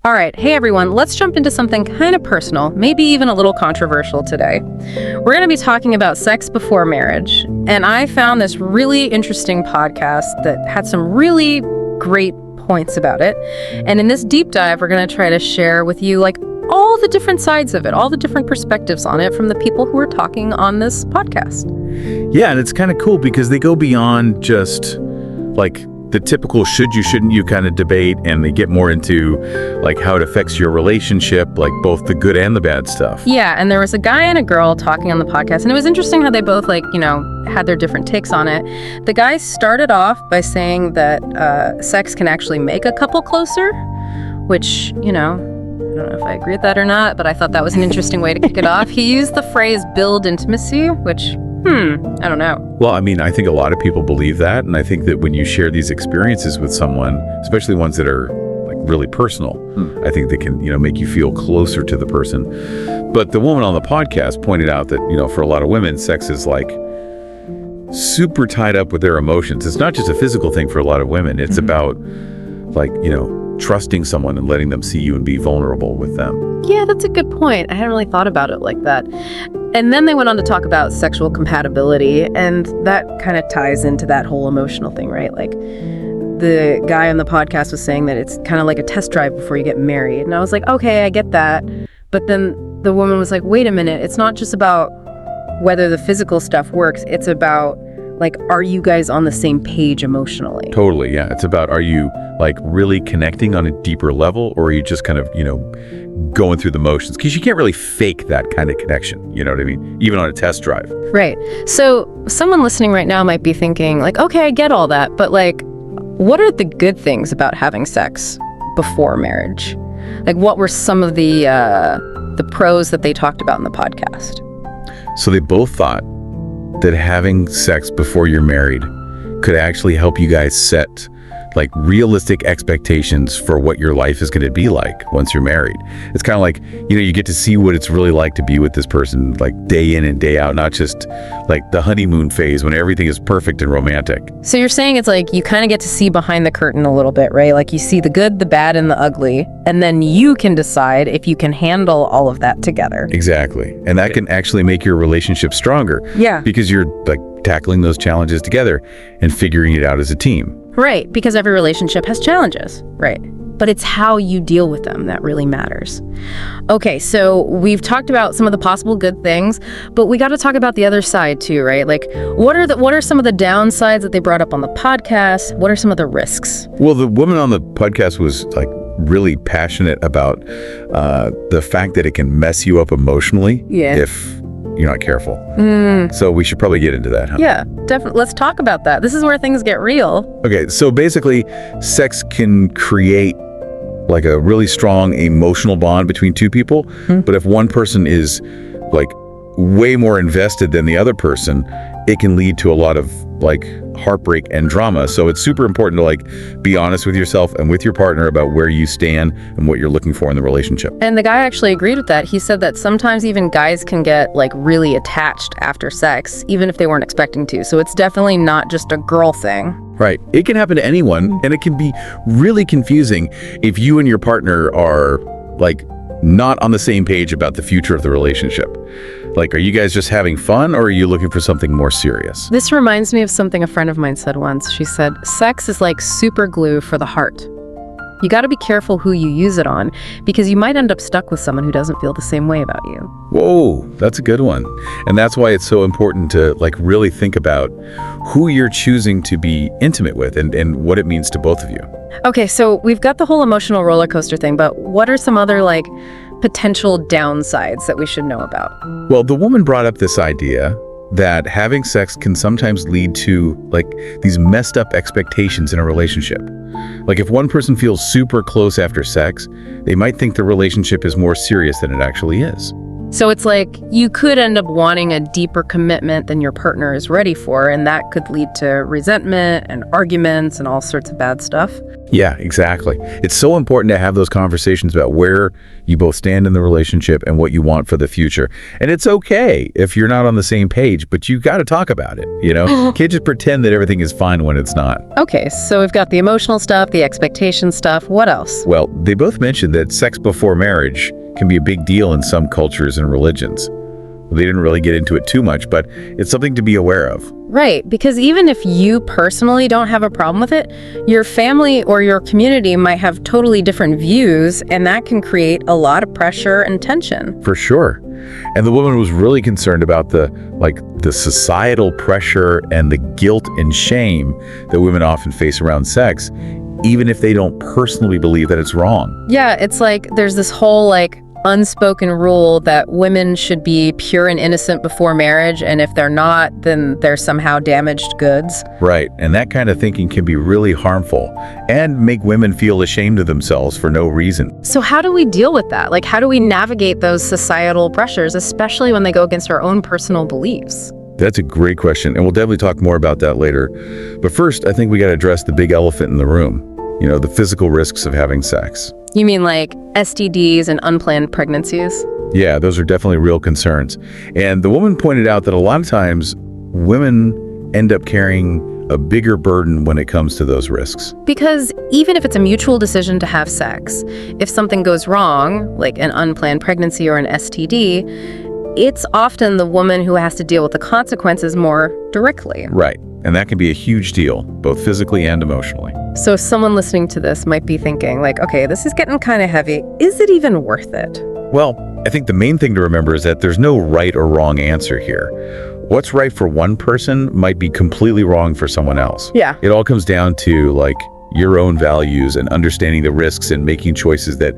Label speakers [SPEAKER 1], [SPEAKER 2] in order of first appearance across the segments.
[SPEAKER 1] All right, hey everyone, let's jump into something kind of personal, maybe even a little controversial today. We're going to be talking about sex before marriage, and I found this really interesting podcast that had some really great points about it. And in this deep dive, we're going to try to share with you all the different sides of it, all the different perspectives on it from the people who are talking on this podcast.
[SPEAKER 2] Yeah, and it's kind of cool because they go beyond just the typical should you, shouldn't you kind of debate, and they get more into how it affects your relationship, both the good and the bad stuff.
[SPEAKER 1] Yeah, and there was a guy and a girl talking on the podcast, and it was interesting how they both had their different takes on it. The guy started off by saying that sex can actually make a couple closer, which, I don't know if I agree with that or not, but I thought that was an interesting way to kick it off. He used the phrase build intimacy, which I don't know.
[SPEAKER 2] Well, I think a lot of people believe that, and I think that when you share these experiences with someone, especially ones that are really personal, I think they can, make you feel closer to the person. But the woman on the podcast pointed out that, for a lot of women, sex is super tied up with their emotions. It's not just a physical thing for a lot of women. It's about trusting someone and letting them see you and be vulnerable with them.
[SPEAKER 1] Yeah, that's a good point. I hadn't really thought about it like that. And then they went on to talk about sexual compatibility, and that kind of ties into that whole emotional thing, right? The guy on the podcast was saying that it's kind of like a test drive before you get married. And I was like, okay, I get that. But then the woman was like, wait a minute, it's not just about whether the physical stuff works. It's about, are you guys on the same page emotionally?
[SPEAKER 2] Totally, yeah. It's about, are you really connecting on a deeper level, or are you just kind of, going through the motions? Because you can't really fake that kind of connection, you know what I mean? Even on a test drive.
[SPEAKER 1] Right. So someone listening right now might be thinking okay, I get all that, but what are the good things about having sex before marriage? What were some of the pros that they talked about in the podcast?
[SPEAKER 2] So they both thought that having sex before you're married could actually help you guys set realistic expectations for what your life is going to be like once you're married. It's kind of you get to see what it's really like to be with this person day in and day out, not just the honeymoon phase when everything is perfect and romantic.
[SPEAKER 1] So you're saying it's you kind of get to see behind the curtain a little bit, right? You see the good, the bad, and the ugly, and then you can decide if you can handle all of that together.
[SPEAKER 2] Exactly. And that can actually make your relationship stronger.
[SPEAKER 1] Yeah.
[SPEAKER 2] Because you're tackling those challenges together and figuring it out as a team.
[SPEAKER 1] Right, because every relationship has challenges, right? But it's how you deal with them that really matters. Okay, so we've talked about some of the possible good things, but we got to talk about the other side too, right? What are some of the downsides that they brought up on the podcast? What are some of the risks? Well,
[SPEAKER 2] the woman on the podcast was really passionate about the fact that it can mess you up emotionally if you're not careful. So we should probably get into that, huh?
[SPEAKER 1] Yeah, definitely. Let's talk about that. This is where things get real.
[SPEAKER 2] Okay, so basically, sex can create a really strong emotional bond between two people, but if one person is way more invested than the other person, it can lead to a lot of heartbreak and drama. So it's super important to be honest with yourself and with your partner about where you stand and what you're looking for in the relationship.
[SPEAKER 1] And the guy actually agreed with that. He said that sometimes even guys can get really attached after sex, even if they weren't expecting to. So it's definitely not just a girl thing.
[SPEAKER 2] Right. It can happen to anyone, and it can be really confusing if you and your partner are not on the same page about the future of the relationship. Are you guys just having fun, or are you looking for something more serious?
[SPEAKER 1] This reminds me of something a friend of mine said once. She said, sex is like super glue for the heart. You got to be careful who you use it on, because you might end up stuck with someone who doesn't feel the same way about you.
[SPEAKER 2] Whoa, that's a good one. And that's why it's so important to really think about who you're choosing to be intimate with and what it means to both of you.
[SPEAKER 1] Okay, so we've got the whole emotional roller coaster thing, but what are some other potential downsides that we should know about?
[SPEAKER 2] Well, the woman brought up this idea that having sex can sometimes lead to these messed up expectations in a relationship. If one person feels super close after sex, they might think the relationship is more serious than it actually is.
[SPEAKER 1] So it's like you could end up wanting a deeper commitment than your partner is ready for, and that could lead to resentment and arguments and all sorts of bad stuff.
[SPEAKER 2] Yeah, exactly. It's so important to have those conversations about where you both stand in the relationship and what you want for the future. And it's okay if you're not on the same page, but you got to talk about it, you know? Can't just pretend that everything is fine when it's not.
[SPEAKER 1] Okay, so we've got the emotional stuff, the expectation stuff. What else?
[SPEAKER 2] Well, they both mentioned that sex before marriage can be a big deal in some cultures and religions. They didn't really get into it too much, but it's something to be aware of.
[SPEAKER 1] Right, because even if you personally don't have a problem with it, your family or your community might have totally different views, and that can create a lot of pressure and tension.
[SPEAKER 2] For sure. And the woman was really concerned about the societal pressure and the guilt and shame that women often face around sex, even if they don't personally believe that it's wrong.
[SPEAKER 1] Yeah, it's like there's this whole unspoken rule that women should be pure and innocent before marriage, and if they're not, then they're somehow damaged goods.
[SPEAKER 2] Right, and that kind of thinking can be really harmful and make women feel ashamed of themselves for no reason.
[SPEAKER 1] So how do we deal with that? How do we navigate those societal pressures, especially when they go against our own personal beliefs?
[SPEAKER 2] That's a great question, and we'll definitely talk more about that later. But first, I think we got to address the big elephant in the room, the physical risks of having sex.
[SPEAKER 1] You mean like STDs and unplanned pregnancies?
[SPEAKER 2] Yeah, those are definitely real concerns. And the woman pointed out that a lot of times women end up carrying a bigger burden when it comes to those risks.
[SPEAKER 1] Because even if it's a mutual decision to have sex, if something goes wrong, like an unplanned pregnancy or an STD, it's often the woman who has to deal with the consequences more directly.
[SPEAKER 2] Right. And that can be a huge deal, both physically and emotionally.
[SPEAKER 1] So someone listening to this might be thinking okay, this is getting kind of heavy. Is it even worth it?
[SPEAKER 2] Well, I think the main thing to remember is that there's no right or wrong answer here. What's right for one person might be completely wrong for someone else.
[SPEAKER 1] Yeah.
[SPEAKER 2] It all comes down to your own values and understanding the risks and making choices that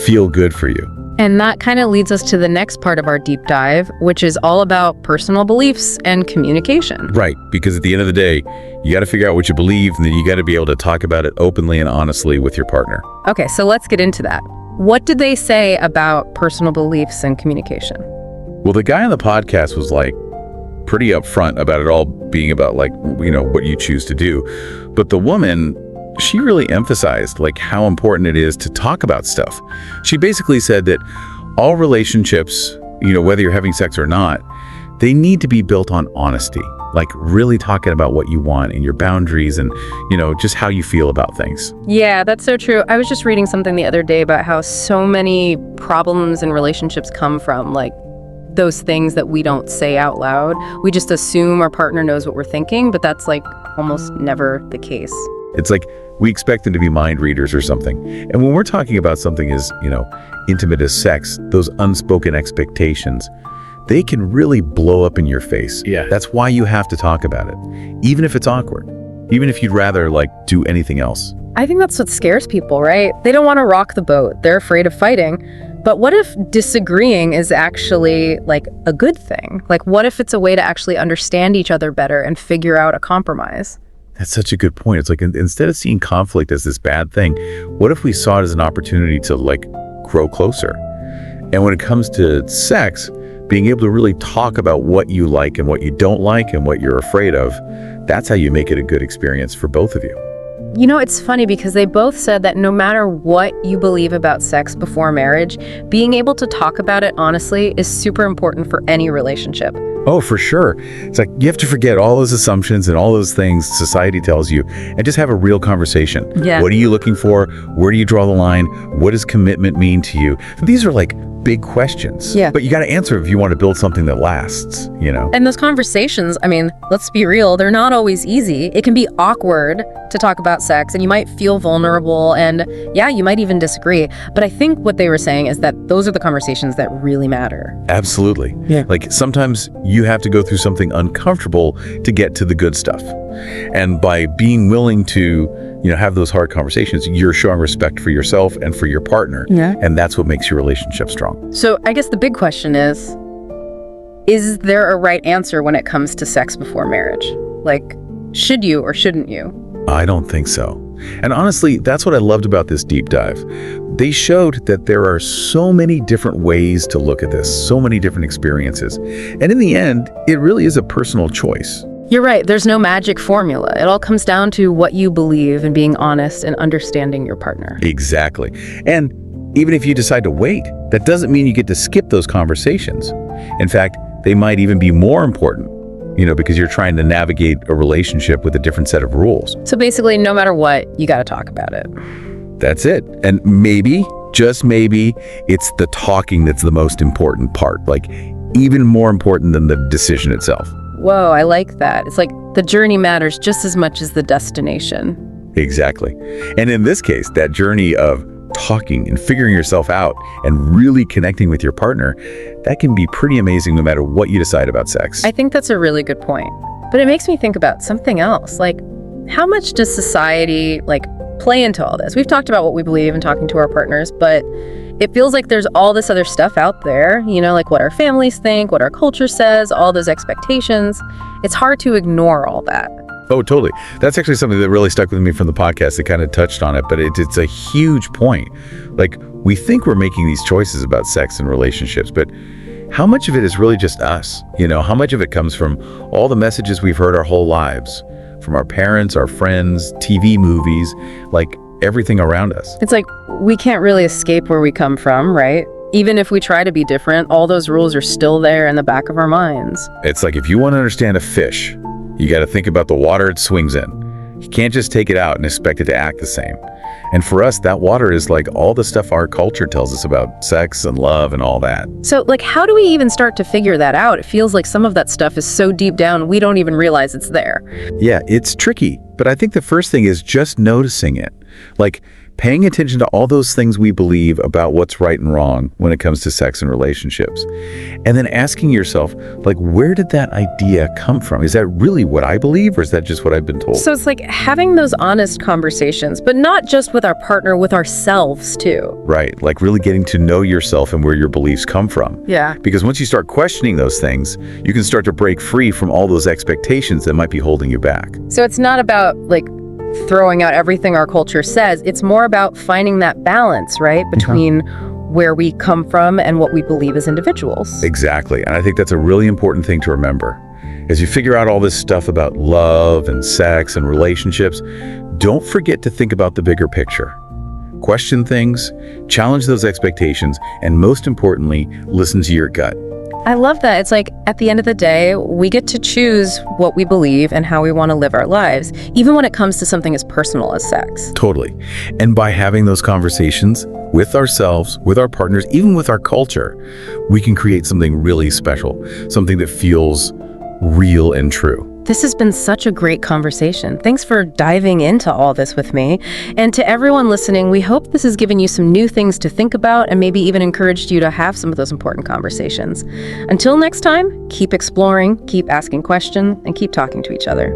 [SPEAKER 2] feel good for you.
[SPEAKER 1] And that kind of leads us to the next part of our deep dive, which is all about personal beliefs and communication.
[SPEAKER 2] Right, because at the end of the day, you got to figure out what you believe, and then you got to be able to talk about it openly and honestly with your partner.
[SPEAKER 1] Okay, so let's get into that. What did they say about personal beliefs and communication?
[SPEAKER 2] Well, the guy on the podcast was pretty upfront about it all being about what you choose to do. But the woman, she really emphasized how important it is to talk about stuff. She basically said that all relationships, whether you're having sex or not, they need to be built on honesty, really talking about what you want and your boundaries and, just how you feel about things.
[SPEAKER 1] Yeah, that's so true. I was just reading something the other day about how so many problems in relationships come from those things that we don't say out loud. We just assume our partner knows what we're thinking, but that's almost never the case.
[SPEAKER 2] It's we expect them to be mind readers or something. And when we're talking about something as, intimate as sex, those unspoken expectations, they can really blow up in your face.
[SPEAKER 3] Yeah.
[SPEAKER 2] That's why you have to talk about it, even if it's awkward, even if you'd rather do anything else.
[SPEAKER 1] I think that's what scares people, right? They don't want to rock the boat. They're afraid of fighting. But what if disagreeing is actually a good thing? What if it's a way to actually understand each other better and figure out a compromise?
[SPEAKER 2] That's such a good point. It's instead of seeing conflict as this bad thing, what if we saw it as an opportunity to grow closer? And when it comes to sex, being able to really talk about what you like and what you don't like and what you're afraid of, that's how you make it a good experience for both of you.
[SPEAKER 1] It's funny because they both said that no matter what you believe about sex before marriage, being able to talk about it honestly is super important for any relationship.
[SPEAKER 2] Oh, for sure. It's you have to forget all those assumptions and all those things society tells you and just have a real conversation.
[SPEAKER 1] Yeah.
[SPEAKER 2] What are you looking for? Where do you draw the line? What does commitment mean to you? These are big questions.
[SPEAKER 1] Yeah.
[SPEAKER 2] But you got to answer if you want to build something that lasts,
[SPEAKER 1] And those conversations, let's be real, they're not always easy. It can be awkward to talk about sex and you might feel vulnerable and yeah, you might even disagree. But I think what they were saying is that those are the conversations that really matter.
[SPEAKER 2] Absolutely.
[SPEAKER 1] Yeah.
[SPEAKER 2] Sometimes you have to go through something uncomfortable to get to the good stuff. And by being willing to, have those hard conversations, you're showing respect for yourself and for your partner.
[SPEAKER 1] Yeah.
[SPEAKER 2] And that's what makes your relationship strong.
[SPEAKER 1] So I guess the big question is there a right answer when it comes to sex before marriage? Should you or shouldn't you?
[SPEAKER 2] I don't think so. And honestly, that's what I loved about this deep dive. They showed that there are so many different ways to look at this, so many different experiences. And in the end, it really is a personal choice.
[SPEAKER 1] You're right. There's no magic formula. It all comes down to what you believe and being honest and understanding your partner.
[SPEAKER 2] Exactly. And even if you decide to wait, that doesn't mean you get to skip those conversations. In fact, they might even be more important, because you're trying to navigate a relationship with a different set of rules.
[SPEAKER 1] So basically, no matter what, you got to talk about it.
[SPEAKER 2] That's it. And maybe, just maybe, it's the talking that's the most important part, like even more important than the decision itself.
[SPEAKER 1] Whoa, I like that. It's like the journey matters just as much as the destination.
[SPEAKER 2] Exactly. And in this case, that journey of talking and figuring yourself out and really connecting with your partner, that can be pretty amazing no matter what you decide about sex.
[SPEAKER 1] I think that's a really good point. But it makes me think about something else. Like, how much does society, play into all this? We've talked about what we believe in talking to our partners, but it feels like there's all this other stuff out there, like what our families think, what our culture says, all those expectations. It's hard to ignore all that.
[SPEAKER 2] Oh, totally. That's actually something that really stuck with me from the podcast. It kind of touched on it, but it's a huge point. We think we're making these choices about sex and relationships, but how much of it is really just us? How much of it comes from all the messages we've heard our whole lives, from our parents, our friends, TV, movies, everything around us?
[SPEAKER 1] It's like we can't really escape where we come from, right? Even if we try to be different, all those rules are still there in the back of our minds.
[SPEAKER 2] It's like if you want to understand a fish, you got to think about the water it swims in. You can't just take it out and expect it to act the same. And for us, that water is like all the stuff our culture tells us about sex and love and all that.
[SPEAKER 1] So, how do we even start to figure that out? It feels like some of that stuff is so deep down, we don't even realize it's there.
[SPEAKER 2] Yeah, it's tricky. But I think the first thing is just noticing it. Paying attention to all those things we believe about what's right and wrong when it comes to sex and relationships. And then asking yourself, where did that idea come from? Is that really what I believe, or is that just what I've been told?
[SPEAKER 1] So it's like having those honest conversations, but not just with our partner, with ourselves too.
[SPEAKER 2] Right, really getting to know yourself and where your beliefs come from.
[SPEAKER 1] Yeah.
[SPEAKER 2] Because once you start questioning those things, you can start to break free from all those expectations that might be holding you back.
[SPEAKER 1] So it's not about throwing out everything our culture says. It's more about finding that balance, right, between where we come from and what we believe as individuals.
[SPEAKER 2] Exactly. And I think that's a really important thing to remember. As you figure out all this stuff about love and sex and relationships, don't forget to think about the bigger picture. Question things, challenge those expectations, and most importantly, listen to your gut.
[SPEAKER 1] I love that. It's like, at the end of the day, we get to choose what we believe and how we want to live our lives, even when it comes to something as personal as sex.
[SPEAKER 2] Totally. And by having those conversations with ourselves, with our partners, even with our culture, we can create something really special, something that feels real and true.
[SPEAKER 1] This has been such a great conversation. Thanks for diving into all this with me. And to everyone listening, we hope this has given you some new things to think about and maybe even encouraged you to have some of those important conversations. Until next time, keep exploring, keep asking questions, and keep talking to each other.